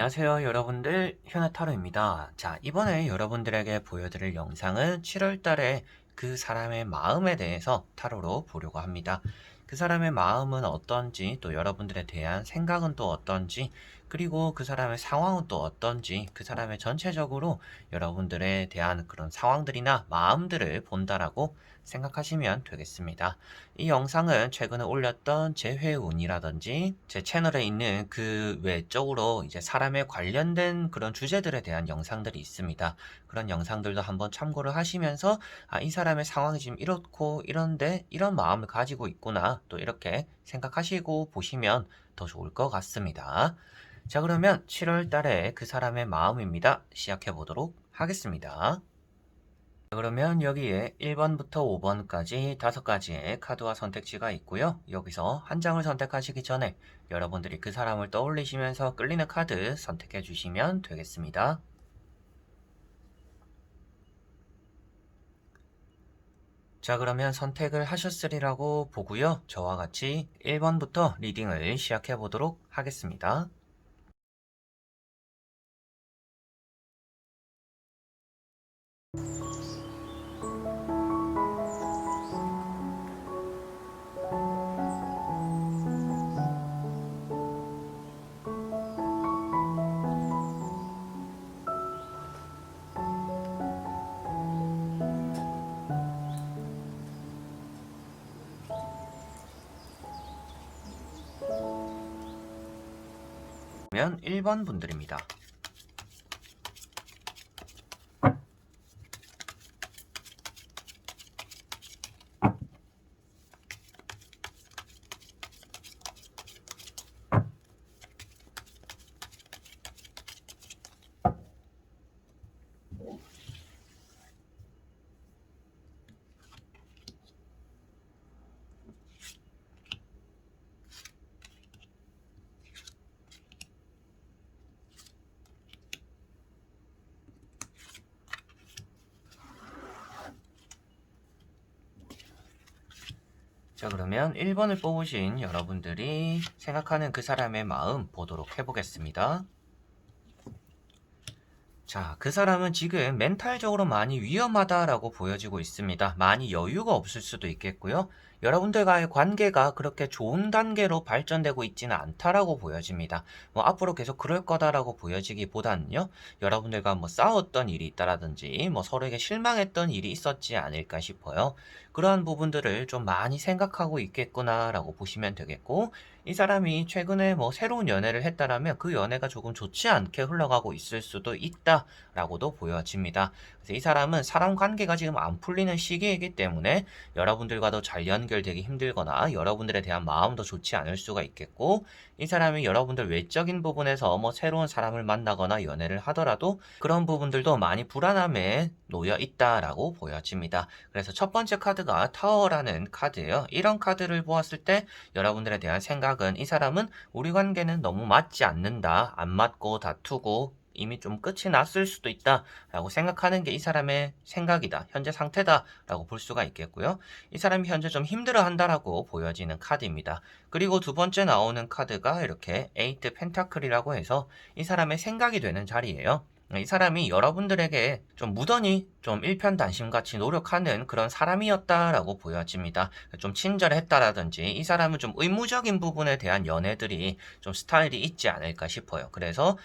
안녕하세요 여러분들, 현아타로입니다. 자, 이번에 여러분들에게 보여드릴 영상은 7월 달에 그 사람의 마음에 대해서 타로로 보려고 합니다. 그 사람의 마음은 어떤지, 또 여러분들에 대한 생각은 또 어떤지, 그리고 그 사람의 상황은 또 어떤지, 그 사람의 전체적으로 여러분들에 대한 그런 상황들이나 마음들을 본다라고 생각하시면 되겠습니다. 이 영상은 최근에 올렸던 제 회운이라든지 제 채널에 있는 그 외적으로 이제 사람에 관련된 그런 주제들에 대한 영상들이 있습니다. 그런 영상들도 한번 참고를 하시면서 이 사람의 상황이 지금 이렇고 이런데 이런 마음을 가지고 있구나, 또 이렇게 생각하시고 보시면 더 좋을 것 같습니다. 자, 그러면 7월 달에 그 사람의 마음입니다. 시작해 보도록 하겠습니다. 그러면 여기에 1번부터 5번까지 5가지의 카드와 선택지가 있고요. 여기서 한 장을 선택하시기 전에 여러분들이 그 사람을 떠올리시면서 끌리는 카드 선택해 주시면 되겠습니다. 자, 그러면 선택을 하셨으리라고 보고요. 저와 같이 1번부터 리딩을 시작해 보도록 하겠습니다. 그러면 1번 분들입니다. 자, 그러면 1번을 뽑으신 여러분들이 생각하는 그 사람의 마음 보도록 해보겠습니다. 자, 그 사람은 지금 멘탈적으로 많이 위험하다라고 보여지고 있습니다. 많이 여유가 없을 수도 있겠고요. 여러분들과의 관계가 그렇게 좋은 단계로 발전되고 있지는 않다라고 보여집니다. 앞으로 계속 그럴 거다라고 보여지기보다는요, 여러분들과 싸웠던 일이 있다라든지 서로에게 실망했던 일이 있었지 않을까 싶어요. 그러한 부분들을 좀 많이 생각하고 있겠구나라고 보시면 되겠고, 이 사람이 최근에 새로운 연애를 했다라면 그 연애가 조금 좋지 않게 흘러가고 있을 수도 있다라고도 보여집니다. 그래서 이 사람은 사람 관계가 지금 안 풀리는 시기이기 때문에 여러분들과도 잘 연결되기 힘들거나 여러분들에 대한 마음도 좋지 않을 수가 있겠고, 이 사람이 여러분들 외적인 부분에서 새로운 사람을 만나거나 연애를 하더라도 그런 부분들도 많이 불안함에 놓여 있다라고 보여집니다. 그래서 첫 번째 카드가 타워라는 카드예요. 이런 카드를 보았을 때 여러분들에 대한 생각은, 이 사람은 우리 관계는 너무 맞지 않는다, 안 맞고 다투고 이미 좀 끝이 났을 수도 있다 라고 생각하는 게 이 사람의 생각이다, 현재 상태다 라고 볼 수가 있겠고요. 이 사람이 현재 좀 힘들어 한다라고 보여지는 카드입니다. 그리고 두 번째 나오는 카드가 이렇게 에이트 펜타클이라고 해서 이 사람의 생각이 되는 자리예요. 이 사람이 여러분들에게 좀 무던히 좀 일편단심같이 노력하는 그런 사람이었다라고 보여집니다. 좀 친절했다라든지 이 사람은 좀 의무적인 부분에 대한 연애들이 좀 스타일이 있지 않을까 싶어요. 그래서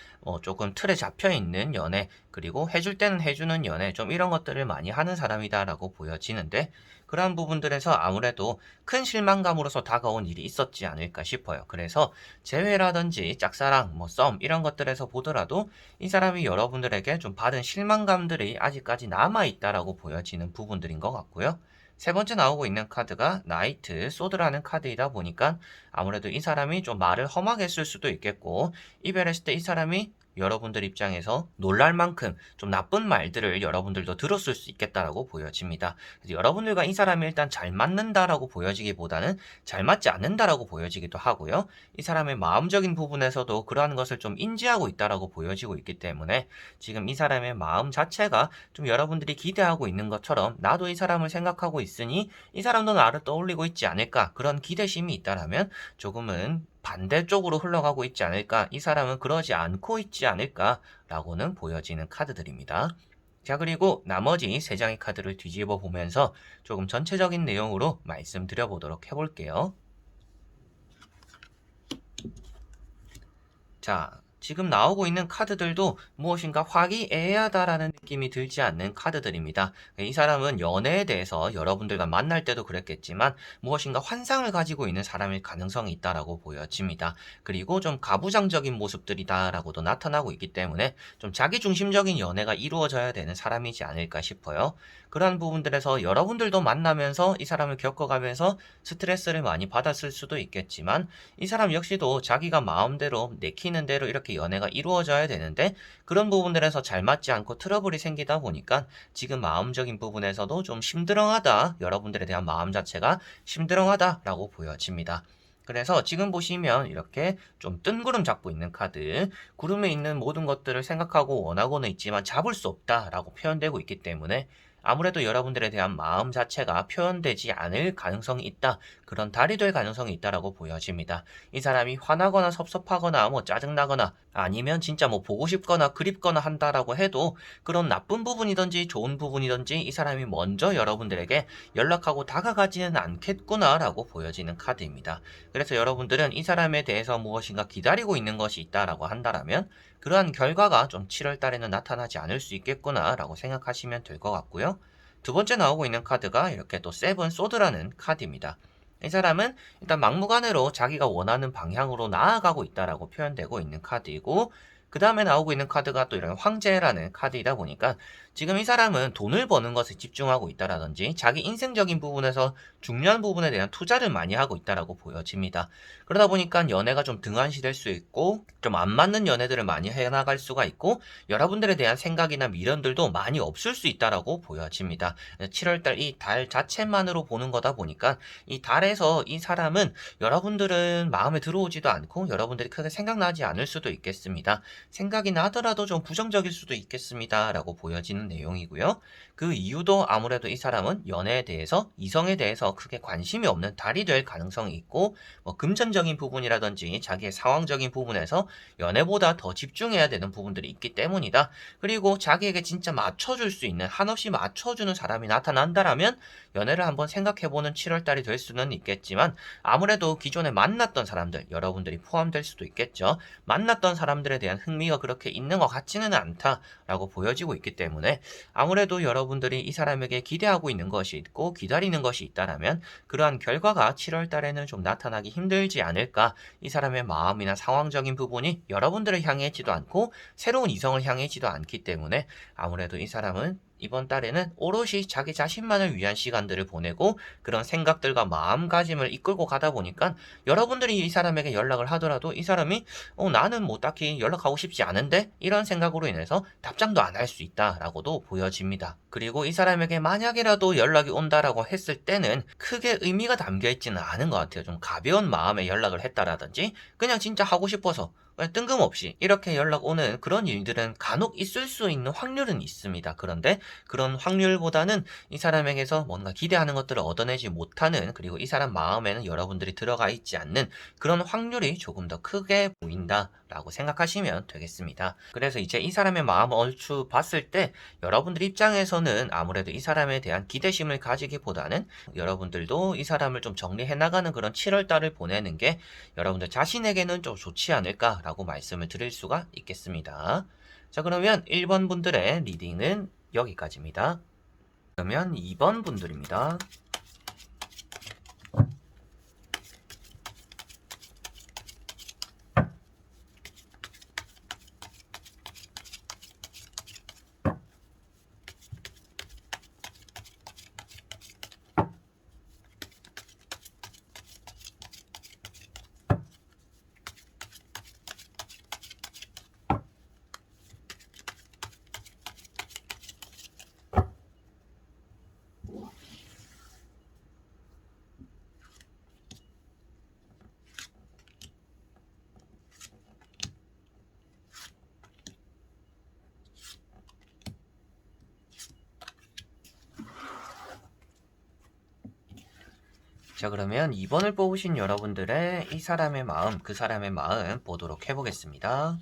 조금 틀에 잡혀 있는 연애, 그리고 해줄 때는 해주는 연애, 좀 이런 것들을 많이 하는 사람이다라고 보여지는데, 그러한 부분들에서 아무래도 큰 실망감으로서 다가온 일이 있었지 않을까 싶어요. 그래서 재회라든지 짝사랑, 썸 이런 것들에서 보더라도 이 사람이 여러분들에게 좀 받은 실망감들이 아직까지 남아있다라고 보여지는 부분들인 것 같고요. 세 번째 나오고 있는 카드가 나이트 소드라는 카드이다 보니까 아무래도 이 사람이 좀 말을 험하게 쓸 수도 있겠고, 이별했을 때 이 사람이 여러분들 입장에서 놀랄 만큼 좀 나쁜 말들을 여러분들도 들었을 수 있겠다라고 보여집니다. 그래서 여러분들과 이 사람이 일단 잘 맞는다라고 보여지기보다는 잘 맞지 않는다라고 보여지기도 하고요. 이 사람의 마음적인 부분에서도 그러한 것을 좀 인지하고 있다라고 보여지고 있기 때문에 지금 이 사람의 마음 자체가 좀 여러분들이 기대하고 있는 것처럼, 나도 이 사람을 생각하고 있으니 이 사람도 나를 떠올리고 있지 않을까, 그런 기대심이 있다라면 조금은 반대쪽으로 흘러가고 있지 않을까, 이 사람은 그러지 않고 있지 않을까라고는 보여지는 카드들입니다. 자, 그리고 나머지 3장의 카드를 뒤집어 보면서 조금 전체적인 내용으로 말씀드려 보도록 해볼게요. 자, 지금 나오고 있는 카드들도 무엇인가 화기애애하다라는 느낌이 들지 않는 카드들입니다. 이 사람은 연애에 대해서 여러분들과 만날 때도 그랬겠지만 무엇인가 환상을 가지고 있는 사람일 가능성이 있다라고 보여집니다. 그리고 좀 가부장적인 모습들이다라고도 나타나고 있기 때문에 좀 자기중심적인 연애가 이루어져야 되는 사람이지 않을까 싶어요. 그러한 부분들에서 여러분들도 만나면서 이 사람을 겪어가면서 스트레스를 많이 받았을 수도 있겠지만 이 사람 역시도 자기가 마음대로 내키는 대로 이렇게 연애가 이루어져야 되는데 그런 부분들에서 잘 맞지 않고 트러블이 생기다 보니까 지금 마음적인 부분에서도 좀 심드렁하다, 여러분들에 대한 마음 자체가 심드렁하다라고 보여집니다. 그래서 지금 보시면 이렇게 좀 뜬구름 잡고 있는 카드, 구름에 있는 모든 것들을 생각하고 원하고는 있지만 잡을 수 없다라고 표현되고 있기 때문에 아무래도 여러분들에 대한 마음 자체가 표현되지 않을 가능성이 있다. 그런 달이 될 가능성이 있다라고 보여집니다. 이 사람이 화나거나 섭섭하거나 뭐 짜증나거나 아니면 진짜 뭐 보고 싶거나 그립거나 한다라고 해도 그런 나쁜 부분이든지 좋은 부분이든지 이 사람이 먼저 여러분들에게 연락하고 다가가지는 않겠구나라고 보여지는 카드입니다. 그래서 여러분들은 이 사람에 대해서 무엇인가 기다리고 있는 것이 있다라고 한다라면 그러한 결과가 좀 7월 달에는 나타나지 않을 수 있겠구나라고 생각하시면 될 것 같고요. 두 번째 나오고 있는 카드가 이렇게 또 세븐 소드라는 카드입니다. 이 사람은 일단 막무가내로 자기가 원하는 방향으로 나아가고 있다라고 표현되고 있는 카드이고, 그 다음에 나오고 있는 카드가 또 이런 황제라는 카드이다 보니까 지금 이 사람은 돈을 버는 것에 집중하고 있다라든지 자기 인생적인 부분에서 중요한 부분에 대한 투자를 많이 하고 있다라고 보여집니다. 그러다 보니까 연애가 좀 등한시될 수 있고 좀 안 맞는 연애들을 많이 해나갈 수가 있고 여러분들에 대한 생각이나 미련들도 많이 없을 수 있다라고 보여집니다. 7월달 이 달 자체만으로 보는 거다 보니까 이 달에서 이 사람은 여러분들은 마음에 들어오지도 않고 여러분들이 크게 생각나지 않을 수도 있겠습니다. 생각이 나더라도 좀 부정적일 수도 있겠습니다. 라고 보여지는 내용이고요. 그 이유도 아무래도 이 사람은 연애에 대해서, 이성에 대해서 크게 관심이 없는 달이 될 가능성이 있고, 뭐 금전적인 부분이라든지 자기의 상황적인 부분에서 연애보다 더 집중해야 되는 부분들이 있기 때문이다. 그리고 자기에게 진짜 맞춰줄 수 있는, 한없이 맞춰주는 사람이 나타난다라면 연애를 한번 생각해보는 7월달이 될 수는 있겠지만 아무래도 기존에 만났던 사람들, 여러분들이 포함될 수도 있겠죠. 만났던 사람들에 대한 흥미가 그렇게 있는 것 같지는 않다라고 보여지고 있기 때문에 아무래도 여러분들이 이 사람에게 기대하고 있는 것이 있고 기다리는 것이 있다라면 그러한 결과가 7월 달에는 좀 나타나기 힘들지 않을까. 이 사람의 마음이나 상황적인 부분이 여러분들을 향해지도 않고 새로운 이성을 향해지도 않기 때문에 아무래도 이 사람은 이번 달에는 오롯이 자기 자신만을 위한 시간들을 보내고 그런 생각들과 마음가짐을 이끌고 가다 보니까 여러분들이 이 사람에게 연락을 하더라도 이 사람이 나는 뭐 딱히 연락하고 싶지 않은데 이런 생각으로 인해서 답장도 안 할 수 있다라고도 보여집니다. 그리고 이 사람에게 만약이라도 연락이 온다라고 했을 때는 크게 의미가 담겨 있지는 않은 것 같아요. 좀 가벼운 마음에 연락을 했다라든지 그냥 진짜 하고 싶어서 그냥 뜬금없이 이렇게 연락 오는 그런 일들은 간혹 있을 수 있는 확률은 있습니다. 그런데 그런 확률보다는 이 사람에게서 뭔가 기대하는 것들을 얻어내지 못하는, 그리고 이 사람 마음에는 여러분들이 들어가 있지 않는 그런 확률이 조금 더 크게 보인다라고 생각하시면 되겠습니다. 그래서 이제 이 사람의 마음 얼추 봤을 때 여러분들 입장에서는 아무래도 이 사람에 대한 기대심을 가지기보다는 여러분들도 이 사람을 좀 정리해 나가는 그런 7월 달을 보내는 게 여러분들 자신에게는 좀 좋지 않을까라고 말씀을 드릴 수가 있겠습니다. 자, 그러면 1번 분들의 리딩은 여기까지입니다. 그러면 2번 분들입니다. 자, 그러면 2번을 뽑으신 여러분들의 이 사람의 마음, 그 사람의 마음 보도록 해보겠습니다.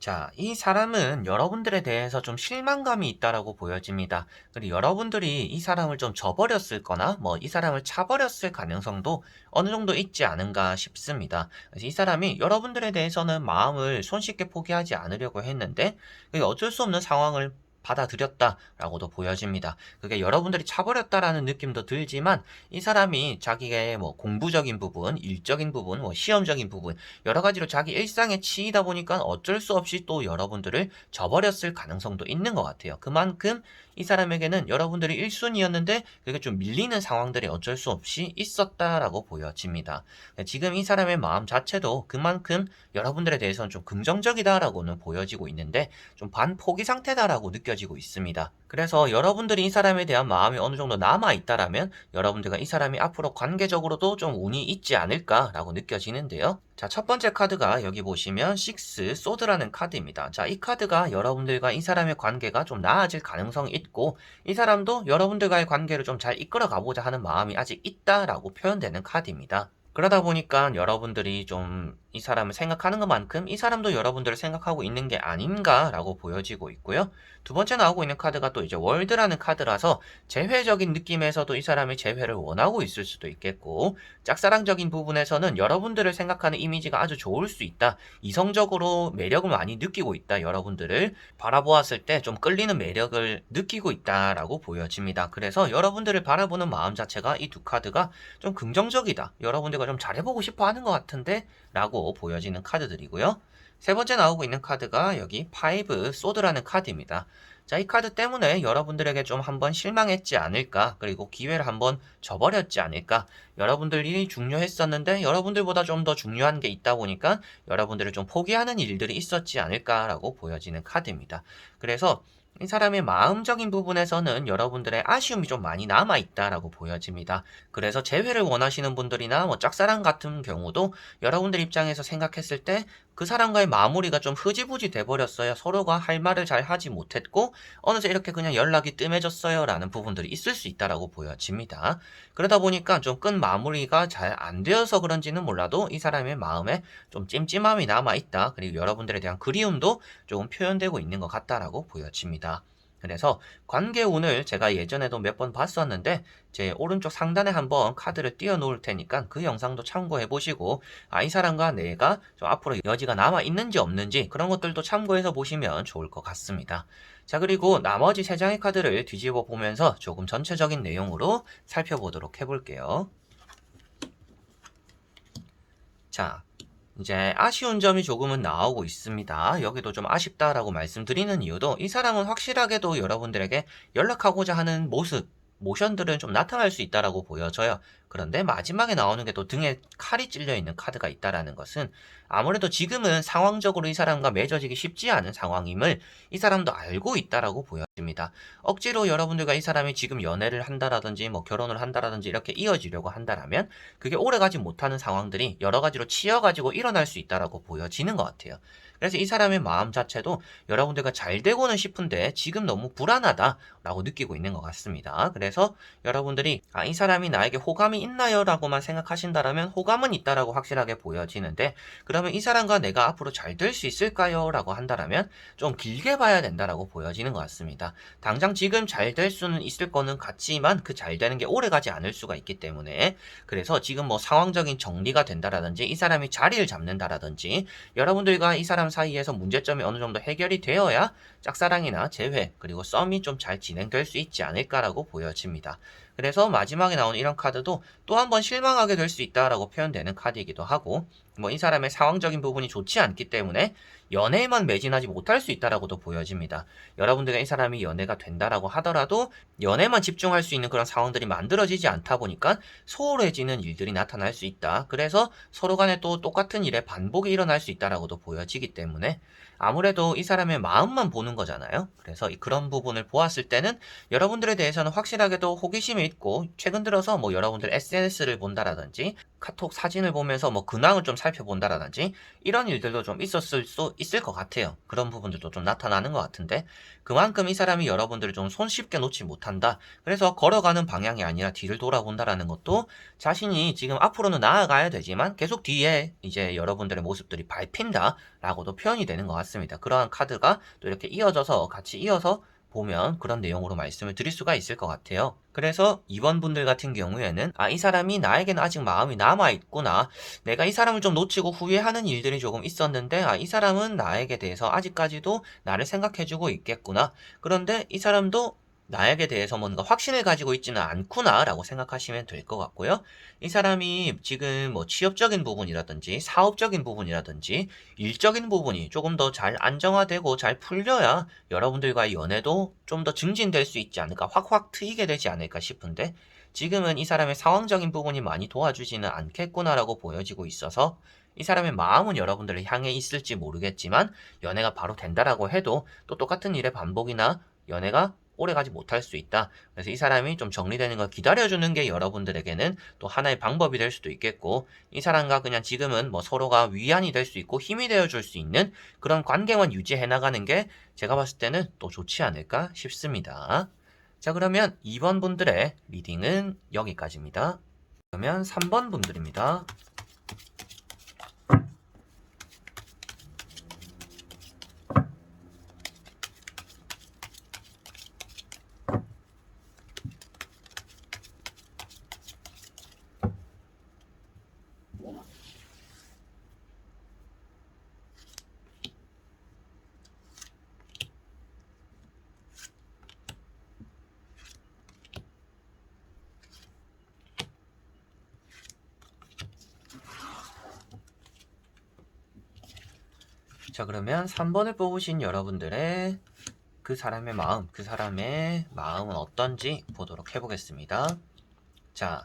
자, 이 사람은 여러분들에 대해서 좀 실망감이 있다라고 보여집니다. 그리고 여러분들이 이 사람을 좀 저버렸을 거나 뭐 이 사람을 차버렸을 가능성도 어느 정도 있지 않은가 싶습니다. 그래서 이 사람이 여러분들에 대해서는 마음을 손쉽게 포기하지 않으려고 했는데 그게 어쩔 수 없는 상황을 받아들였다라고도 보여집니다. 그게 여러분들이 차버렸다라는 느낌도 들지만 이 사람이 자기의 뭐 공부적인 부분, 일적인 부분, 뭐 시험적인 부분 여러 가지로 자기 일상에 치이다 보니까 어쩔 수 없이 또 여러분들을 저버렸을 가능성도 있는 것 같아요. 그만큼 이 사람에게는 여러분들이 1순위였는데 그게 좀 밀리는 상황들이 어쩔 수 없이 있었다라고 보여집니다. 지금 이 사람의 마음 자체도 그만큼 여러분들에 대해서는 좀 긍정적이다라고는 보여지고 있는데 좀 반포기 상태다라고 느껴지고 있습니다. 그래서 여러분들이 이 사람에 대한 마음이 어느 정도 남아있다라면 여러분들과 이 사람이 앞으로 관계적으로도 좀 운이 있지 않을까라고 느껴지는데요. 자, 첫 번째 카드가 여기 보시면 6 소드라는 카드입니다. 자, 이 카드가 여러분들과 이 사람의 관계가 좀 나아질 가능성이 있고 이 사람도 여러분들과의 관계를 좀 잘 이끌어 가보자 하는 마음이 아직 있다라고 표현되는 카드입니다. 그러다 보니까 여러분들이 좀 이 사람을 생각하는 것만큼 이 사람도 여러분들을 생각하고 있는 게 아닌가라고 보여지고 있고요. 두 번째 나오고 있는 카드가 또 이제 월드라는 카드라서 재회적인 느낌에서도 이 사람이 재회를 원하고 있을 수도 있겠고 짝사랑적인 부분에서는 여러분들을 생각하는 이미지가 아주 좋을 수 있다. 이성적으로 매력을 많이 느끼고 있다. 여러분들을 바라보았을 때 좀 끌리는 매력을 느끼고 있다라고 보여집니다. 그래서 여러분들을 바라보는 마음 자체가 이 두 카드가 좀 긍정적이다. 여러분들과 좀 잘해보고 싶어 하는 것 같은데 라고 보여지는 카드들이고요. 세 번째 나오고 있는 카드가 여기 5 소드라는 카드입니다. 자, 이 카드 때문에 여러분들에게 좀 한번 실망했지 않을까, 그리고 기회를 한번 저버렸지 않을까, 여러분들이 중요했었는데 여러분들보다 좀 더 중요한 게 있다 보니까 여러분들을 좀 포기하는 일들이 있었지 않을까라고 보여지는 카드입니다. 그래서 이 사람의 마음적인 부분에서는 여러분들의 아쉬움이 좀 많이 남아있다라고 보여집니다. 그래서 재회를 원하시는 분들이나 뭐 짝사랑 같은 경우도 여러분들 입장에서 생각했을 때 그 사람과의 마무리가 좀 흐지부지 돼버렸어요. 서로가 할 말을 잘 하지 못했고 어느새 이렇게 그냥 연락이 뜸해졌어요 라는 부분들이 있을 수 있다라고 보여집니다. 그러다 보니까 좀 끈 마무리가 잘 안 되어서 그런지는 몰라도 이 사람의 마음에 좀 찜찜함이 남아있다. 그리고 여러분들에 대한 그리움도 조금 표현되고 있는 것 같다라고 보여집니다. 그래서 관계운을 제가 예전에도 몇 번 봤었는데 제 오른쪽 상단에 한번 카드를 띄워 놓을 테니까 그 영상도 참고해 보시고 이 사람과 내가 좀 앞으로 여지가 남아 있는지 없는지 그런 것들도 참고해서 보시면 좋을 것 같습니다. 자, 그리고 나머지 세 장의 카드를 뒤집어 보면서 조금 전체적인 내용으로 살펴보도록 해볼게요. 자, 이제 아쉬운 점이 조금은 나오고 있습니다. 여기도 좀 아쉽다라고 말씀드리는 이유도 이 사람은 확실하게도 여러분들에게 연락하고자 하는 모습, 모션들은 좀 나타날 수 있다라고 보여져요. 그런데 마지막에 나오는 게 또 등에 칼이 찔려 있는 카드가 있다라는 것은 아무래도 지금은 상황적으로 이 사람과 맺어지기 쉽지 않은 상황임을 이 사람도 알고 있다라고 보여집니다. 억지로 여러분들과 이 사람이 지금 연애를 한다라든지 뭐 결혼을 한다라든지 이렇게 이어지려고 한다라면 그게 오래가지 못하는 상황들이 여러 가지로 치여가지고 일어날 수 있다라고 보여지는 것 같아요. 그래서 이 사람의 마음 자체도 여러분들과 잘 되고는 싶은데 지금 너무 불안하다라고 느끼고 있는 것 같습니다. 그래서 여러분들이 이 사람이 나에게 호감이 있나요? 라고만 생각하신다면 호감은 있다라고 확실하게 보여지는데 그러면 이 사람과 내가 앞으로 잘 될 수 있을까요? 라고 한다면 좀 길게 봐야 된다라고 보여지는 것 같습니다. 당장 지금 잘 될 수는 있을 거는 같지만 그 잘 되는 게 오래 가지 않을 수가 있기 때문에 그래서 지금 뭐 상황적인 정리가 된다라든지 이 사람이 자리를 잡는다라든지 여러분들과 이 사람 사이에서 문제점이 어느 정도 해결이 되어야 짝사랑이나 재회 그리고 썸이 좀 잘 진행될 수 있지 않을까라고 보여집니다. 그래서 마지막에 나온 이런 카드도 또 한 번 실망하게 될 수 있다라고 표현되는 카드이기도 하고 뭐 이 사람의 상황적인 부분이 좋지 않기 때문에 연애에만 매진하지 못할 수 있다라고도 보여집니다. 여러분들과 이 사람이 연애가 된다라고 하더라도 연애만 집중할 수 있는 그런 상황들이 만들어지지 않다 보니까 소홀해지는 일들이 나타날 수 있다. 그래서 서로 간에 또 똑같은 일에 반복이 일어날 수 있다라고도 보여지기 때문에 아무래도 이 사람의 마음만 보는 거잖아요. 그래서 그런 부분을 보았을 때는 여러분들에 대해서는 확실하게도 호기심이 있고 최근 들어서 뭐 여러분들 SNS를 본다라든지 카톡 사진을 보면서 뭐 근황을 좀 살펴본다라든지 이런 일들도 좀 있었을 수 있을 것 같아요. 그런 부분들도 좀 나타나는 것 같은데 그만큼 이 사람이 여러분들을 좀 손쉽게 놓지 못한다. 그래서 걸어가는 방향이 아니라 뒤를 돌아본다라는 것도 자신이 지금 앞으로는 나아가야 되지만 계속 뒤에 이제 여러분들의 모습들이 밟힌다라고도 표현이 되는 것 같습니다. 그러한 카드가 또 이렇게 이어져서 같이 이어서 보면 그런 내용으로 말씀을 드릴 수가 있을 것 같아요. 그래서 이번 분들 같은 경우에는 이 사람이 나에게는 아직 마음이 남아있구나. 내가 이 사람을 좀 놓치고 후회하는 일들이 조금 있었는데 이 사람은 나에게 대해서 아직까지도 나를 생각해주고 있겠구나. 그런데 이 사람도 나에게 대해서 뭔가 확신을 가지고 있지는 않구나 라고 생각하시면 될 것 같고요. 이 사람이 지금 뭐 취업적인 부분이라든지 사업적인 부분이라든지 일적인 부분이 조금 더 잘 안정화되고 잘 풀려야 여러분들과의 연애도 좀 더 증진될 수 있지 않을까, 확확 트이게 되지 않을까 싶은데 지금은 이 사람의 상황적인 부분이 많이 도와주지는 않겠구나라고 보여지고 있어서 이 사람의 마음은 여러분들을 향해 있을지 모르겠지만 연애가 바로 된다라고 해도 또 똑같은 일의 반복이나 연애가 오래가지 못할 수 있다. 그래서 이 사람이 좀 정리되는 걸 기다려주는 게 여러분들에게는 또 하나의 방법이 될 수도 있겠고 이 사람과 그냥 지금은 뭐 서로가 위안이 될 수 있고 힘이 되어줄 수 있는 그런 관계만 유지해 나가는 게 제가 봤을 때는 또 좋지 않을까 싶습니다. 자, 그러면 2번 분들의 리딩은 여기까지입니다. 그러면 3번 분들입니다. 자, 그러면 3번을 뽑으신 여러분들의 그 사람의 마음은 어떤지 보도록 해보겠습니다. 자,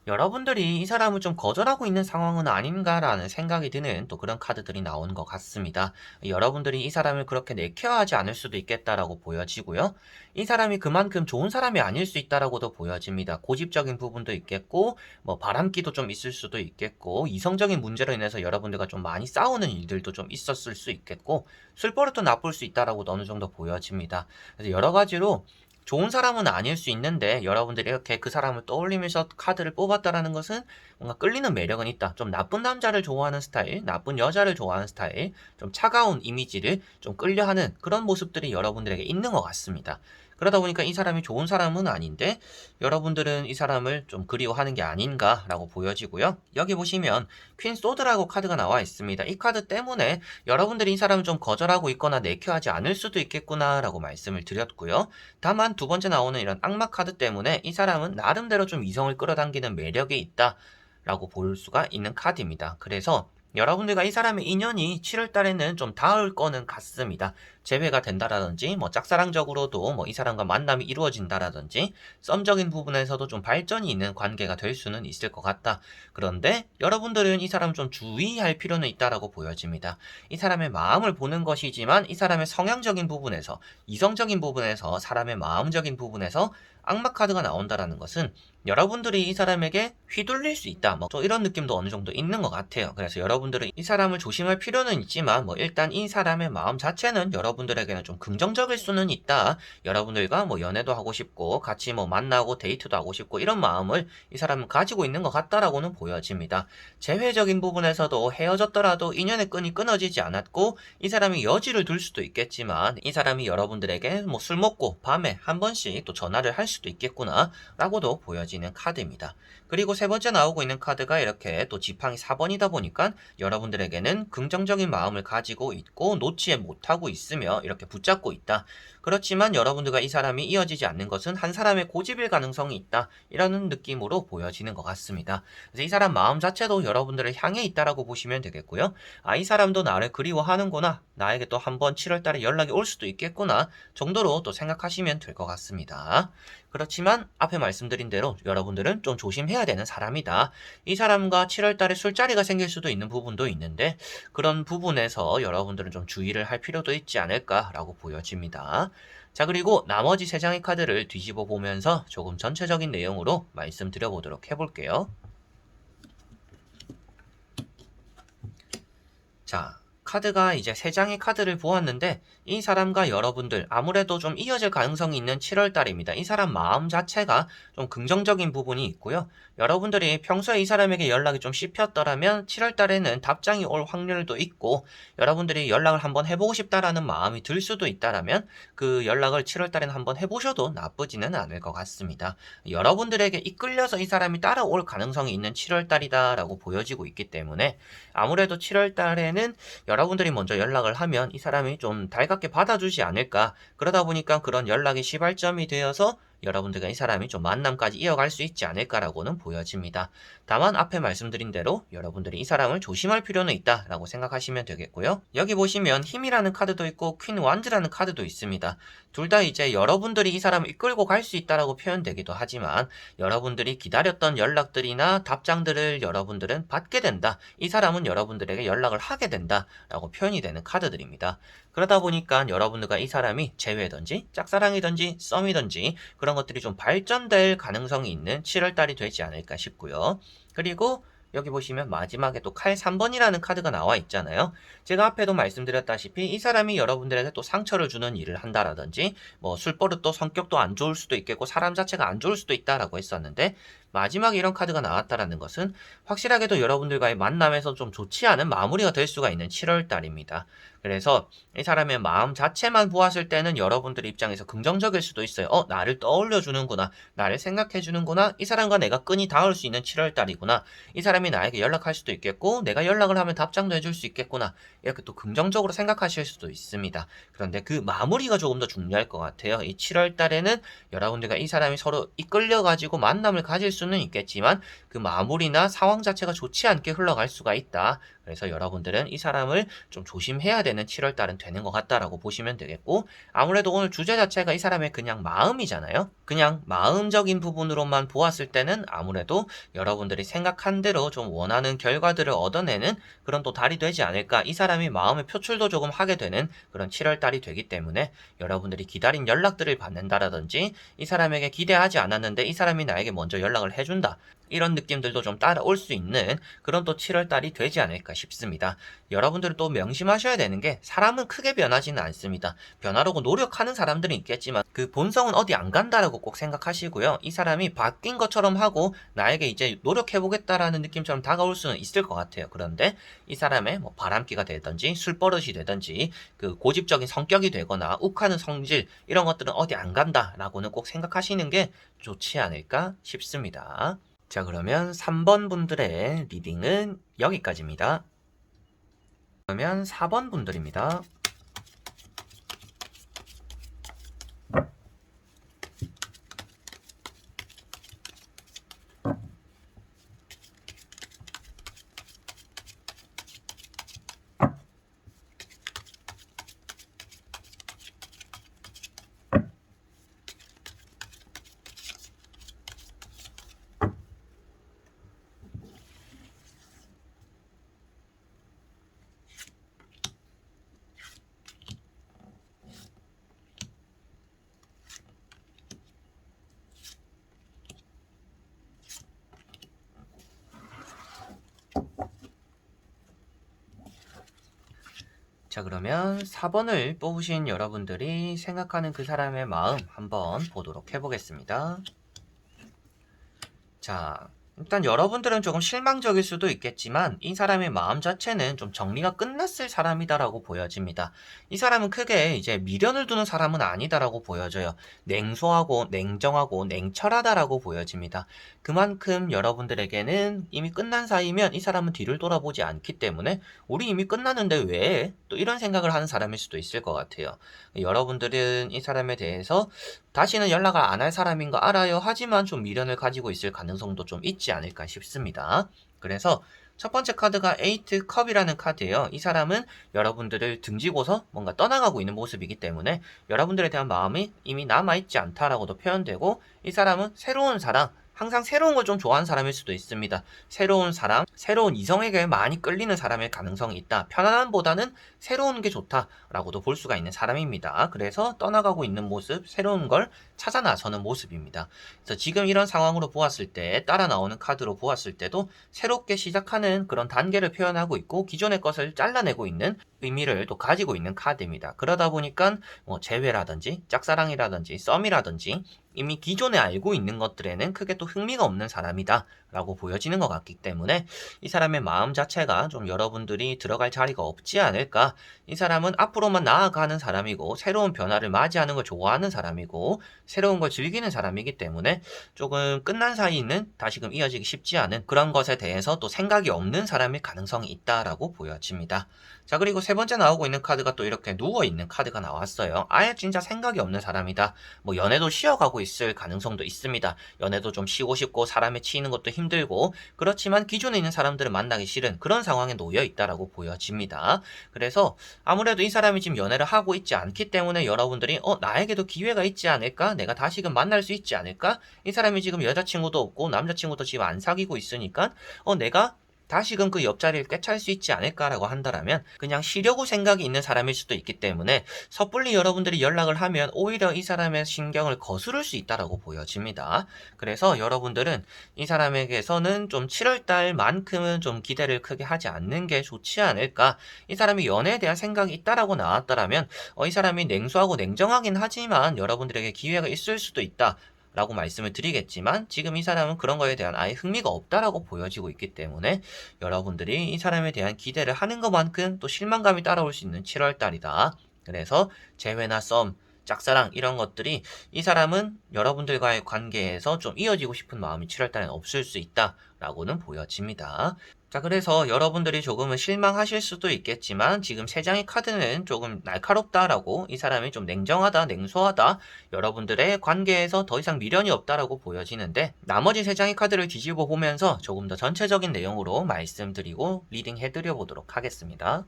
여러분들이 이 사람을 좀 거절하고 있는 상황은 아닌가라는 생각이 드는 또 그런 카드들이 나오는 것 같습니다. 여러분들이 이 사람을 그렇게 내켜하지 않을 수도 있겠다라고 보여지고요. 이 사람이 그만큼 좋은 사람이 아닐 수 있다라고도 보여집니다. 고집적인 부분도 있겠고, 뭐 바람기도 좀 있을 수도 있겠고, 이성적인 문제로 인해서 여러분들과 좀 많이 싸우는 일들도 좀 있었을 수 있겠고, 술버릇도 나쁠 수 있다라고도 어느 정도 보여집니다. 그래서 여러 가지로 좋은 사람은 아닐 수 있는데 여러분들이 이렇게 그 사람을 떠올리면서 카드를 뽑았다라는 것은 뭔가 끌리는 매력은 있다. 좀 나쁜 남자를 좋아하는 스타일, 나쁜 여자를 좋아하는 스타일, 좀 차가운 이미지를 좀 끌려하는 그런 모습들이 여러분들에게 있는 것 같습니다. 그러다 보니까 이 사람이 좋은 사람은 아닌데 여러분들은 이 사람을 좀 그리워하는 게 아닌가라고 보여지고요. 여기 보시면 퀸 소드라고 카드가 나와 있습니다. 이 카드 때문에 여러분들이 이 사람을 좀 거절하고 있거나 내켜하지 않을 수도 있겠구나라고 말씀을 드렸고요. 다만 두 번째 나오는 이런 악마 카드 때문에 이 사람은 나름대로 좀 이성을 끌어당기는 매력이 있다라고 볼 수가 있는 카드입니다. 그래서 여러분들과 이 사람의 인연이 7월 달에는 좀 닿을 거는 같습니다. 재회가 된다라든지 뭐 짝사랑적으로도 뭐 이 사람과 만남이 이루어진다라든지 썸적인 부분에서도 좀 발전이 있는 관계가 될 수는 있을 것 같다. 그런데 여러분들은 이 사람 좀 주의할 필요는 있다라고 보여집니다. 이 사람의 마음을 보는 것이지만 이 사람의 성향적인 부분에서 이성적인 부분에서 사람의 마음적인 부분에서 악마 카드가 나온다라는 것은 여러분들이 이 사람에게 휘둘릴 수 있다. 뭐 또 이런 느낌도 어느 정도 있는 것 같아요. 그래서 여러분들은 이 사람을 조심할 필요는 있지만 뭐 일단 이 사람의 마음 자체는 여러분들에게는 좀 긍정적일 수는 있다. 여러분들과 뭐 연애도 하고 싶고 같이 뭐 만나고 데이트도 하고 싶고 이런 마음을 이 사람은 가지고 있는 것 같다라고는 보여집니다. 재회적인 부분에서도 헤어졌더라도 인연의 끈이 끊어지지 않았고 이 사람이 여지를 둘 수도 있겠지만 이 사람이 여러분들에게 뭐 술 먹고 밤에 한 번씩 또 전화를 할 수도 있겠구나 라고도 보여지는 카드입니다. 그리고 세 번째 나오고 있는 카드가 이렇게 또 지팡이 4번이다 보니까 여러분들에게는 긍정적인 마음을 가지고 있고 놓지 못하고 있으며 이렇게 붙잡고 있다. 그렇지만 여러분들과 이 사람이 이어지지 않는 것은 한 사람의 고집일 가능성이 있다. 이라는 느낌으로 보여지는 것 같습니다. 그래서 이 사람 마음 자체도 여러분들을 향해 있다라고 보시면 되겠고요. 이 사람도 나를 그리워하는구나. 나에게 또 한번 7월 달에 연락이 올 수도 있겠구나. 정도로 또 생각하시면 될 것 같습니다. 그렇지만 앞에 말씀드린 대로 여러분들은 좀 조심해야 되는 사람이다. 이 사람과 7월 달에 술자리가 생길 수도 있는 부분도 있는데 그런 부분에서 여러분들은 좀 주의를 할 필요도 있지 않을까라고 보여집니다. 자, 그리고 나머지 3장의 카드를 뒤집어 보면서 조금 전체적인 내용으로 말씀드려 보도록 해볼게요. 자, 카드가 이제 3장의 카드를 보았는데 이 사람과 여러분들 아무래도 좀 이어질 가능성이 있는 7월 달입니다. 이 사람 마음 자체가 좀 긍정적인 부분이 있고요. 여러분들이 평소에 이 사람에게 연락이 좀 씹혔더라면 7월 달에는 답장이 올 확률도 있고, 여러분들이 연락을 한번 해보고 싶다라는 마음이 들 수도 있다라면 그 연락을 7월 달에는 한번 해보셔도 나쁘지는 않을 것 같습니다. 여러분들에게 이끌려서 이 사람이 따라올 가능성이 있는 7월 달이다라고 보여지고 있기 때문에 아무래도 7월 달에는 여러분들이 먼저 연락을 하면 이 사람이 좀 달갑게 받아주지 않을까. 그러다 보니까 그런 연락이 시발점이 되어서 여러분들과 이 사람이 좀 만남까지 이어갈 수 있지 않을까라고는 보여집니다. 다만 앞에 말씀드린 대로 여러분들이 이 사람을 조심할 필요는 있다라고 생각하시면 되겠고요. 여기 보시면 힘이라는 카드도 있고 퀸 완즈라는 카드도 있습니다. 둘 다 이제 여러분들이 이 사람을 이끌고 갈 수 있다라고 표현되기도 하지만, 여러분들이 기다렸던 연락들이나 답장들을 여러분들은 받게 된다. 이 사람은 여러분들에게 연락을 하게 된다 라고 표현이 되는 카드들입니다. 그러다 보니까 여러분들과 이 사람이 재회든지 짝사랑이든지 썸이든지 그런 것들이 좀 발전될 가능성이 있는 7월달이 되지 않을까 싶고요. 그리고 여기 보시면 마지막에 또 칼 3번이라는 카드가 나와 있잖아요. 제가 앞에도 말씀드렸다시피 이 사람이 여러분들에게 또 상처를 주는 일을 한다라든지 뭐 술버릇도 성격도 안 좋을 수도 있겠고 사람 자체가 안 좋을 수도 있다라고 했었는데, 마지막에 이런 카드가 나왔다라는 것은 확실하게도 여러분들과의 만남에서 좀 좋지 않은 마무리가 될 수가 있는 7월달입니다. 그래서 이 사람의 마음 자체만 보았을 때는 여러분들 입장에서 긍정적일 수도 있어요. 나를 떠올려 주는구나. 나를 생각해 주는구나. 이 사람과 내가 끈이 닿을 수 있는 7월달이구나. 이 사람이 나에게 연락할 수도 있겠고 내가 연락을 하면 답장도 해줄 수 있겠구나. 이렇게 또 긍정적으로 생각하실 수도 있습니다. 그런데 그 마무리가 조금 더 중요할 것 같아요. 이 7월달에는 여러분들과 이 사람이 서로 이끌려가지고 만남을 가질 수는 있겠지만 그 마무리나 상황 자체가 좋지 않게 흘러갈 수가 있다. 그래서 여러분들은 이 사람을 좀 조심해야 되는 7월달은 되는 것 같다라고 보시면 되겠고, 아무래도 오늘 주제 자체가 이 사람의 그냥 마음이잖아요. 그냥 마음적인 부분으로만 보았을 때는 아무래도 여러분들이 생각한 대로 좀 원하는 결과들을 얻어내는 그런 또 달이 되지 않을까. 이 사람이 마음의 표출도 조금 하게 되는 그런 7월달이 되기 때문에 여러분들이 기다린 연락들을 받는다라든지 이 사람에게 기대하지 않았는데 이 사람이 나에게 먼저 연락을 해준다. 이런 느낌들도 좀 따라올 수 있는 그런 또 7월달이 되지 않을까 싶습니다. 여러분들은 또 명심하셔야 되는 게 사람은 크게 변하지는 않습니다. 변하려고 노력하는 사람들은 있겠지만 그 본성은 어디 안 간다라고 꼭 생각하시고요. 이 사람이 바뀐 것처럼 하고 나에게 이제 노력해보겠다라는 느낌처럼 다가올 수는 있을 것 같아요. 그런데 이 사람의 뭐 바람기가 되든지 술버릇이 되든지 그 고집적인 성격이 되거나 욱하는 성질 이런 것들은 어디 안 간다라고는 꼭 생각하시는 게 좋지 않을까 싶습니다. 자, 그러면 3번 분들의 리딩은 여기까지입니다. 그러면 4번 분들입니다. 자, 그러면 4번을 뽑으신 여러분들이 생각하는 그 사람의 마음 한번 보도록 해보겠습니다. 자, 일단 여러분들은 조금 실망적일 수도 있겠지만 이 사람의 마음 자체는 좀 정리가 끝났을 사람이다라고 보여집니다. 이 사람은 크게 이제 미련을 두는 사람은 아니다라고 보여져요. 냉소하고 냉정하고 냉철하다라고 보여집니다. 그만큼 여러분들에게는 이미 끝난 사이면 이 사람은 뒤를 돌아보지 않기 때문에 우리 이미 끝났는데 왜? 또 이런 생각을 하는 사람일 수도 있을 것 같아요. 여러분들은 이 사람에 대해서 다시는 연락을 안 할 사람인 거 알아요. 하지만 좀 미련을 가지고 있을 가능성도 좀 있지 않을까 싶습니다. 그래서 첫 번째 카드가 에이트 컵이라는 카드예요. 이 사람은 여러분들을 등지고서 뭔가 떠나가고 있는 모습이기 때문에 여러분들에 대한 마음이 이미 남아있지 않다라고도 표현되고, 이 사람은 새로운 사랑, 항상 새로운 걸 좀 좋아하는 사람일 수도 있습니다. 새로운 사람, 새로운 이성에게 많이 끌리는 사람일 가능성이 있다. 편안함보다는 새로운 게 좋다라고도 볼 수가 있는 사람입니다. 그래서 떠나가고 있는 모습, 새로운 걸 찾아 나서는 모습입니다. 그래서 지금 이런 상황으로 보았을 때, 따라 나오는 카드로 보았을 때도 새롭게 시작하는 그런 단계를 표현하고 있고 기존의 것을 잘라내고 있는 의미를 또 가지고 있는 카드입니다. 그러다 보니까 뭐 재회라든지 짝사랑이라든지 썸이라든지 이미 기존에 알고 있는 것들에는 크게 또 흥미가 없는 사람이다 라고 보여지는 것 같기 때문에 이 사람의 마음 자체가 좀 여러분들이 들어갈 자리가 없지 않을까. 이 사람은 앞으로만 나아가는 사람이고 새로운 변화를 맞이하는 걸 좋아하는 사람이고 새로운 걸 즐기는 사람이기 때문에 조금 끝난 사이는 다시금 이어지기 쉽지 않은 그런 것에 대해서 또 생각이 없는 사람일 가능성이 있다라고 보여집니다. 자, 그리고 세 번째 나오고 있는 카드가 또 이렇게 누워있는 카드가 나왔어요. 아예 진짜 생각이 없는 사람이다. 뭐 연애도 쉬어가고 있을 가능성도 있습니다. 연애도 좀 쉬고 싶고 사람에 치이는 것도 힘들고 그렇지만 기존에 있는 사람들을 만나기 싫은 그런 상황에 놓여 있다라고 보여집니다. 그래서 아무래도 이 사람이 지금 연애를 하고 있지 않기 때문에 여러분들이 나에게도 기회가 있지 않을까? 내가 다시금 만날 수 있지 않을까? 이 사람이 지금 여자친구도 없고 남자친구도 지금 안 사귀고 있으니까 내가 다시금 그 옆자리를 꿰찰 수 있지 않을까라고 한다면 그냥 쉬려고 생각이 있는 사람일 수도 있기 때문에 섣불리 여러분들이 연락을 하면 오히려 이 사람의 신경을 거스를 수 있다라고 보여집니다. 그래서 여러분들은 이 사람에게서는 좀 7월달만큼은 좀 기대를 크게 하지 않는 게 좋지 않을까. 이 사람이 연애에 대한 생각이 있다라고 나왔더라면 이 사람이 냉소하고 냉정하긴 하지만 여러분들에게 기회가 있을 수도 있다. 라고 말씀을 드리겠지만 지금 이 사람은 그런 거에 대한 아예 흥미가 없다라고 보여지고 있기 때문에 여러분들이 이 사람에 대한 기대를 하는 것만큼 또 실망감이 따라올 수 있는 7월달이다. 그래서 재회나 썸, 짝사랑 이런 것들이 이 사람은 여러분들과의 관계에서 좀 이어지고 싶은 마음이 7월달엔 없을 수 있다라고는 보여집니다. 자, 그래서 여러분들이 조금은 실망하실 수도 있겠지만 지금 세 장의 카드는 조금 날카롭다라고 이 사람이 좀 냉정하다, 냉소하다, 여러분들의 관계에서 더 이상 미련이 없다라고 보여지는데 나머지 세 장의 카드를 뒤집어 보면서 조금 더 전체적인 내용으로 말씀드리고 리딩 해드려 보도록 하겠습니다.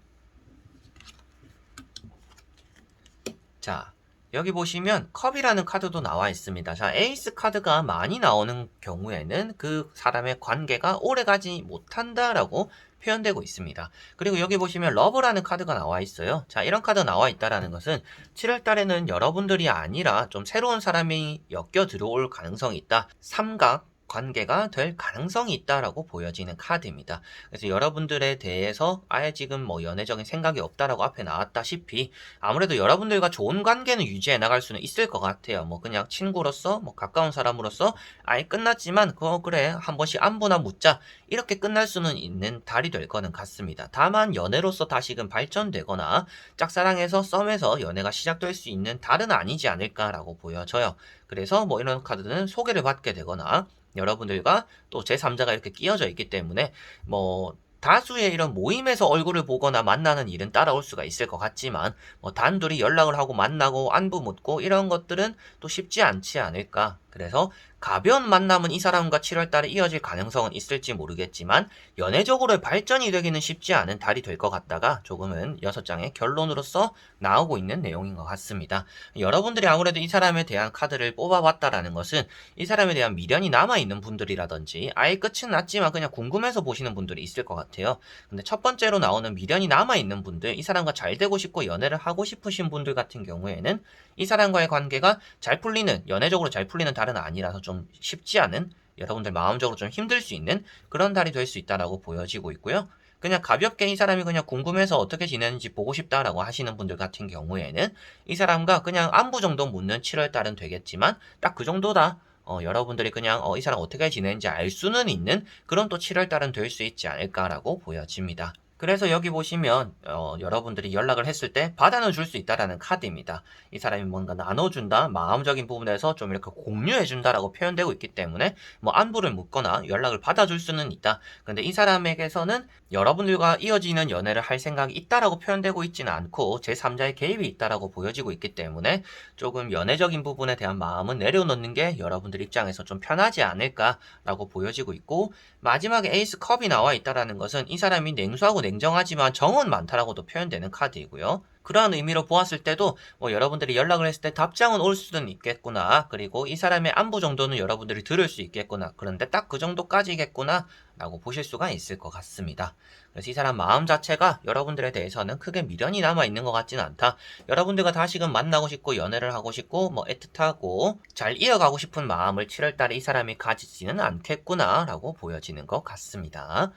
자, 여기 보시면 컵이라는 카드도 나와 있습니다. 자, 에이스 카드가 많이 나오는 경우에는 그 사람의 관계가 오래가지 못한다라고 표현되고 있습니다. 그리고 여기 보시면 러브라는 카드가 나와 있어요. 자, 이런 카드 나와 있다라는 것은 7월 달에는 여러분들이 아니라 좀 새로운 사람이 엮여 들어올 가능성이 있다. 삼각 관계가 될 가능성이 있다라고 보여지는 카드입니다. 그래서 여러분들에 대해서 아예 지금 뭐 연애적인 생각이 없다라고 앞에 나왔다시피 아무래도 여러분들과 좋은 관계는 유지해 나갈 수는 있을 것 같아요. 뭐 그냥 친구로서 뭐 가까운 사람으로서 아예 끝났지만 그래 한 번씩 안부나 묻자 이렇게 끝날 수는 있는 달이 될 거는 같습니다. 다만 연애로서 다시금 발전되거나 짝사랑에서 썸에서 연애가 시작될 수 있는 달은 아니지 않을까라고 보여져요. 그래서 뭐 이런 카드는 소개를 받게 되거나 여러분들과 또 제3자가 이렇게 끼어져 있기 때문에 뭐 다수의 이런 모임에서 얼굴을 보거나 만나는 일은 따라올 수가 있을 것 같지만 뭐 단둘이 연락을 하고 만나고 안부 묻고 이런 것들은 또 쉽지 않지 않을까. 그래서 가벼운 만남은 이 사람과 7월 달에 이어질 가능성은 있을지 모르겠지만 연애적으로 발전이 되기는 쉽지 않은 달이 될 것 같다가 조금은 6장의 결론으로서 나오고 있는 내용인 것 같습니다. 여러분들이 아무래도 이 사람에 대한 카드를 뽑아봤다라는 것은 이 사람에 대한 미련이 남아있는 분들이라든지 아예 끝은 났지만 그냥 궁금해서 보시는 분들이 있을 것 같아요. 근데 첫 번째로 나오는 미련이 남아있는 분들, 이 사람과 잘 되고 싶고 연애를 하고 싶으신 분들 같은 경우에는 이 사람과의 관계가 잘 풀리는, 연애적으로 잘 풀리는 달은 아니라서 좀 쉽지 않은, 여러분들 마음적으로 좀 힘들 수 있는 그런 달이 될 수 있다라고 보여지고 있고요. 그냥 가볍게 이 사람이 그냥 궁금해서 어떻게 지내는지 보고 싶다라고 하시는 분들 같은 경우에는 이 사람과 그냥 안부 정도 묻는 7월 달은 되겠지만 딱 그 정도다. 여러분들이 그냥 이 사람 어떻게 지내는지 알 수는 있는 그런 또 7월 달은 될 수 있지 않을까라고 보여집니다. 그래서 여기 보시면 여러분들이 연락을 했을 때 받아는 줄 수 있다라는 카드입니다. 이 사람이 뭔가 나눠준다, 마음적인 부분에서 좀 이렇게 공유해준다라고 표현되고 있기 때문에 뭐 안부를 묻거나 연락을 받아줄 수는 있다. 근데 이 사람에게서는 여러분들과 이어지는 연애를 할 생각이 있다라고 표현되고 있지는 않고 제3자의 개입이 있다라고 보여지고 있기 때문에 조금 연애적인 부분에 대한 마음은 내려놓는 게 여러분들 입장에서 좀 편하지 않을까라고 보여지고 있고 마지막에 에이스 컵이 나와 있다라는 것은 이 사람이 냉소하고 냉정하지만 정은 많다라고도 표현되는 카드이고요. 그러한 의미로 보았을 때도 여러분들이 연락을 했을 때 답장은 올 수는 있겠구나. 그리고 이 사람의 안부 정도는 여러분들이 들을 수 있겠구나. 그런데 딱 그 정도까지겠구나 라고 보실 수가 있을 것 같습니다. 그래서 이 사람 마음 자체가 여러분들에 대해서는 크게 미련이 남아있는 것 같지는 않다. 여러분들과 다시금 만나고 싶고 연애를 하고 싶고 애틋하고 잘 이어가고 싶은 마음을 7월달에 이 사람이 가지지는 않겠구나 라고 보여지는 것 같습니다.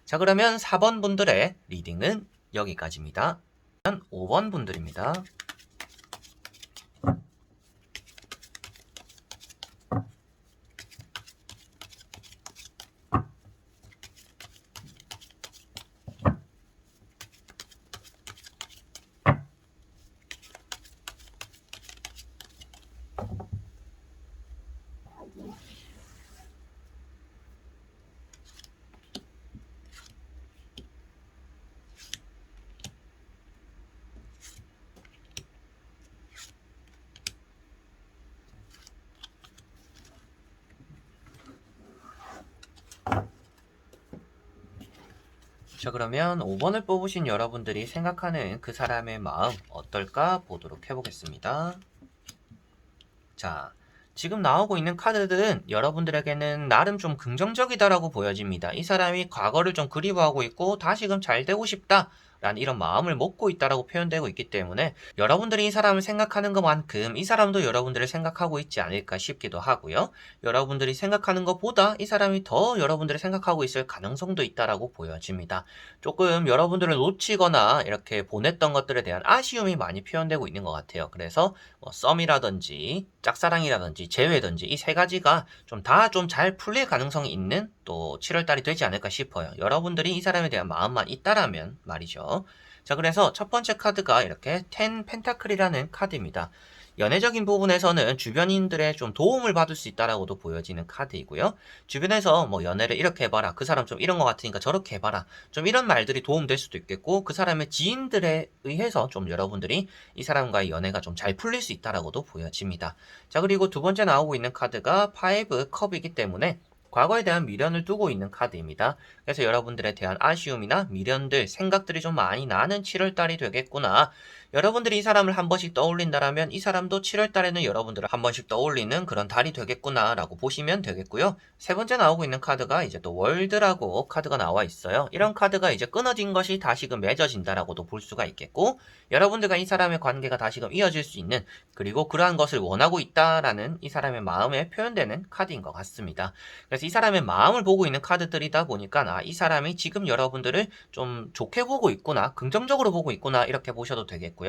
자, 그러면 4번 분들의 리딩은 여기까지입니다. 5번 분들입니다. 자, 그러면 5번을 뽑으신 여러분들이 생각하는 그 사람의 마음 어떨까 보도록 해보겠습니다. 자, 지금 나오고 있는 카드들은 여러분들에게는 나름 좀 긍정적이다라고 보여집니다. 이 사람이 과거를 좀 그리워하고 있고 다시금 잘 되고 싶다 라는 이런 마음을 먹고 있다라고 표현되고 있기 때문에 여러분들이 이 사람을 생각하는 것만큼 이 사람도 여러분들을 생각하고 있지 않을까 싶기도 하고요. 여러분들이 생각하는 것보다 이 사람이 더 여러분들을 생각하고 있을 가능성도 있다라고 보여집니다. 조금 여러분들을 놓치거나 이렇게 보냈던 것들에 대한 아쉬움이 많이 표현되고 있는 것 같아요. 그래서 썸이라든지 짝사랑이라든지 재회든지 이 세 가지가 좀 다 좀 잘 풀릴 가능성이 있는 또 7월달이 되지 않을까 싶어요. 여러분들이 이 사람에 대한 마음만 있다라면 말이죠. 자, 그래서 첫 번째 카드가 이렇게 10 펜타클이라는 카드입니다. 연애적인 부분에서는 주변인들의 좀 도움을 받을 수 있다라고도 보여지는 카드이고요. 주변에서 연애를 이렇게 해봐라. 그 사람 좀 이런 것 같으니까 저렇게 해봐라. 좀 이런 말들이 도움될 수도 있겠고 그 사람의 지인들에 의해서 좀 여러분들이 이 사람과의 연애가 좀 잘 풀릴 수 있다라고도 보여집니다. 자, 그리고 두 번째 나오고 있는 카드가 5 컵이기 때문에 과거에 대한 미련을 두고 있는 카드입니다. 그래서 여러분들에 대한 아쉬움이나 미련들, 생각들이 좀 많이 나는 7월달이 되겠구나. 여러분들이 이 사람을 한 번씩 떠올린다라면 이 사람도 7월달에는 여러분들을 한 번씩 떠올리는 그런 달이 되겠구나 라고 보시면 되겠고요. 세 번째 나오고 있는 카드가 이제 또 월드라고 카드가 나와 있어요. 이런 카드가 이제 끊어진 것이 다시금 맺어진다라고도 볼 수가 있겠고 여러분들과 이 사람의 관계가 다시금 이어질 수 있는 그리고 그러한 것을 원하고 있다라는 이 사람의 마음에 표현되는 카드인 것 같습니다. 그래서 이 사람의 마음을 보고 있는 카드들이다 보니까 이 사람이 지금 여러분들을 좀 좋게 보고 있구나, 긍정적으로 보고 있구나 이렇게 보셔도 되겠고요.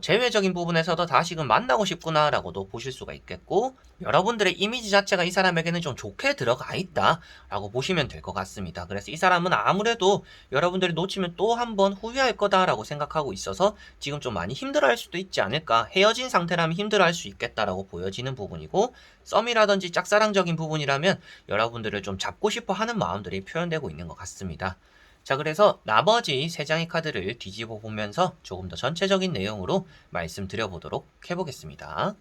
재회적인 부분에서도 다시금 만나고 싶구나라고도 보실 수가 있겠고 여러분들의 이미지 자체가 이 사람에게는 좀 좋게 들어가 있다라고 보시면 될 것 같습니다. 그래서 이 사람은 아무래도 여러분들이 놓치면 또 한 번 후회할 거다라고 생각하고 있어서 지금 좀 많이 힘들어할 수도 있지 않을까. 헤어진 상태라면 힘들어할 수 있겠다라고 보여지는 부분이고 썸이라든지 짝사랑적인 부분이라면 여러분들을 좀 잡고 싶어 하는 마음들이 표현되고 있는 것 같습니다. 자, 그래서 나머지 3장의 카드를 뒤집어 보면서 조금 더 전체적인 내용으로 말씀드려 보도록 해보겠습니다.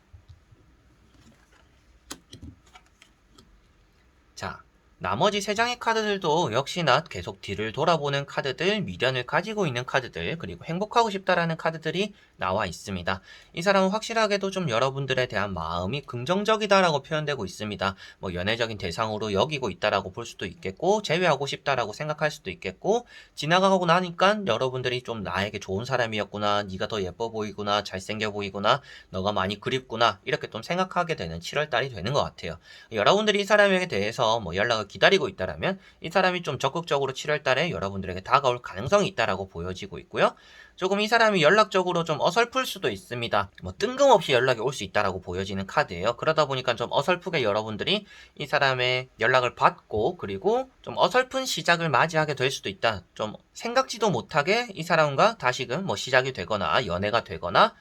자, 나머지 3장의 카드들도 역시나 계속 뒤를 돌아보는 카드들, 미련을 가지고 있는 카드들, 그리고 행복하고 싶다라는 카드들이 나와 있습니다. 이 사람은 확실하게도 좀 여러분들에 대한 마음이 긍정적이다라고 표현되고 있습니다. 연애적인 대상으로 여기고 있다라고 볼 수도 있겠고, 재회하고 싶다라고 생각할 수도 있겠고, 지나가고 나니까 여러분들이 좀 나에게 좋은 사람이었구나, 네가 더 예뻐 보이구나, 잘생겨 보이구나, 너가 많이 그립구나, 이렇게 좀 생각하게 되는 7월달이 되는 것 같아요. 여러분들이 이 사람에게 대해서 연락을 기다리고 있다라면 이 사람이 좀 적극적으로 7월달에 여러분들에게 다가올 가능성이 있다라고 보여지고 있고요. 조금 이 사람이 연락적으로 좀 어설플 수도 있습니다. 뜬금없이 연락이 올 수 있다라고 보여지는 카드예요. 그러다 보니까 좀 어설프게 여러분들이 이 사람의 연락을 받고 그리고 좀 어설픈 시작을 맞이하게 될 수도 있다. 좀 생각지도 못하게 이 사람과 다시금 시작이 되거나 연애가 되거나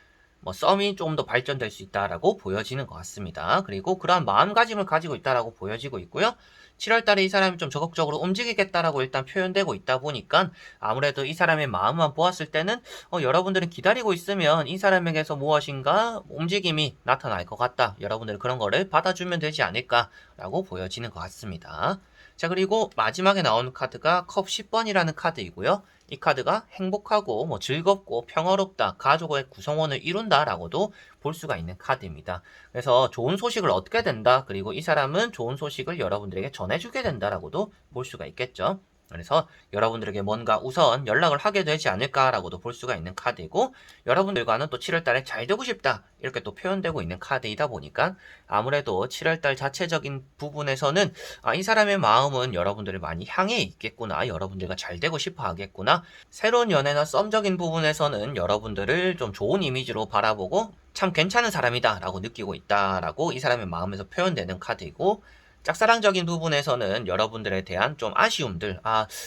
썸이 조금 더 발전될 수 있다라고 보여지는 것 같습니다. 그리고 그러한 마음가짐을 가지고 있다라고 보여지고 있고요. 7월달에 이 사람이 좀 적극적으로 움직이겠다라고 일단 표현되고 있다 보니까 아무래도 이 사람의 마음만 보았을 때는 여러분들은 기다리고 있으면 이 사람에게서 무엇인가 움직임이 나타날 것 같다. 여러분들은 그런 거를 받아주면 되지 않을까라고 보여지는 것 같습니다. 자, 그리고 마지막에 나오는 카드가 컵 10번이라는 카드이고요. 이 카드가 행복하고 뭐 즐겁고 평화롭다, 가족의 구성원을 이룬다라고도 볼 수가 있는 카드입니다. 그래서 좋은 소식을 얻게 된다, 그리고 이 사람은 좋은 소식을 여러분들에게 전해주게 된다라고도 볼 수가 있겠죠. 그래서 여러분들에게 뭔가 우선 연락을 하게 되지 않을까라고도 볼 수가 있는 카드이고, 여러분들과는 또 7월달에 잘 되고 싶다 이렇게 또 표현되고 있는 카드이다 보니까 아무래도 7월달 자체적인 부분에서는 이 사람의 마음은 여러분들을 많이 향해 있겠구나, 여러분들과 잘 되고 싶어 하겠구나, 새로운 연애나 썸적인 부분에서는 여러분들을 좀 좋은 이미지로 바라보고 참 괜찮은 사람이다 라고 느끼고 있다 라고 이 사람의 마음에서 표현되는 카드이고, 짝사랑적인 부분에서는 여러분들에 대한 좀 아쉬움들,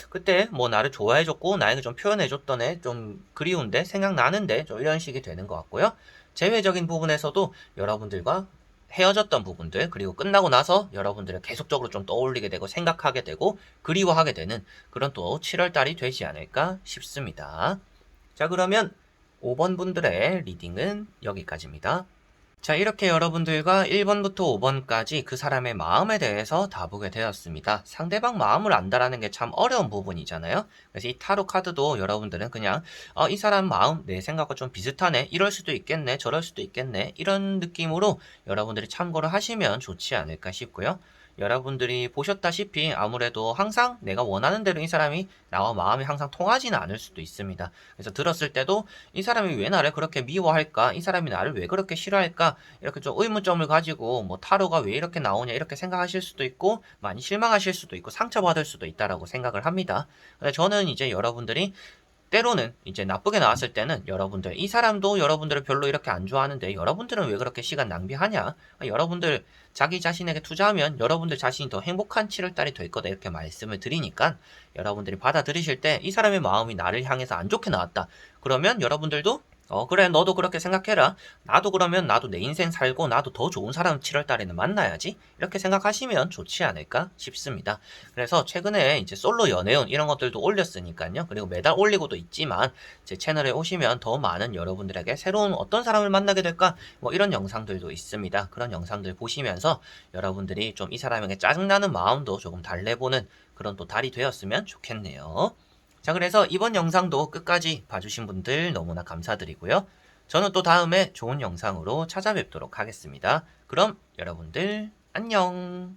그때 뭐 나를 좋아해줬고 나에게 좀 표현해줬던 애 좀 그리운데, 생각나는데, 좀 이런 식이 되는 것 같고요. 재회적인 부분에서도 여러분들과 헤어졌던 부분들, 그리고 끝나고 나서 여러분들을 계속적으로 좀 떠올리게 되고 생각하게 되고 그리워하게 되는 그런 또 7월달이 되지 않을까 싶습니다. 자, 그러면 5번 분들의 리딩은 여기까지입니다. 자, 이렇게 여러분들과 1번부터 5번까지 그 사람의 마음에 대해서 다 보게 되었습니다. 상대방 마음을 안다라는 게 참 어려운 부분이잖아요. 그래서 이 타로 카드도 여러분들은 그냥 이 사람 마음 내 생각과 좀 비슷하네, 이럴 수도 있겠네, 저럴 수도 있겠네, 이런 느낌으로 여러분들이 참고를 하시면 좋지 않을까 싶고요. 여러분들이 보셨다시피 아무래도 항상 내가 원하는 대로 이 사람이 나와 마음이 항상 통하지는 않을 수도 있습니다. 그래서 들었을 때도 이 사람이 왜 나를 그렇게 미워할까? 이 사람이 나를 왜 그렇게 싫어할까? 이렇게 좀 의문점을 가지고 뭐 타로가 왜 이렇게 나오냐 이렇게 생각하실 수도 있고, 많이 실망하실 수도 있고 상처받을 수도 있다라고 생각을 합니다. 근데 저는 이제 여러분들이 때로는 이제 나쁘게 나왔을 때는 여러분들, 이 사람도 여러분들을 별로 이렇게 안 좋아하는데 여러분들은 왜 그렇게 시간 낭비하냐? 여러분들 자기 자신에게 투자하면 여러분들 자신이 더 행복한 7월달이 될 거다 이렇게 말씀을 드리니까, 여러분들이 받아들이실 때 이 사람의 마음이 나를 향해서 안 좋게 나왔다, 그러면 여러분들도 그래, 너도 그렇게 생각해라, 나도 그러면 나도 내 인생 살고 나도 더 좋은 사람 7월달에는 만나야지, 이렇게 생각하시면 좋지 않을까 싶습니다. 그래서 최근에 이제 솔로 연애운 이런 것들도 올렸으니까요. 그리고 매달 올리고도 있지만 제 채널에 오시면 더 많은 여러분들에게 새로운 어떤 사람을 만나게 될까, 뭐 이런 영상들도 있습니다. 그런 영상들 보시면서 여러분들이 좀 이 사람에게 짜증나는 마음도 조금 달래보는 그런 또 달이 되었으면 좋겠네요. 자, 그래서 이번 영상도 끝까지 봐주신 분들 너무나 감사드리고요. 저는 또 다음에 좋은 영상으로 찾아뵙도록 하겠습니다. 그럼 여러분들 안녕.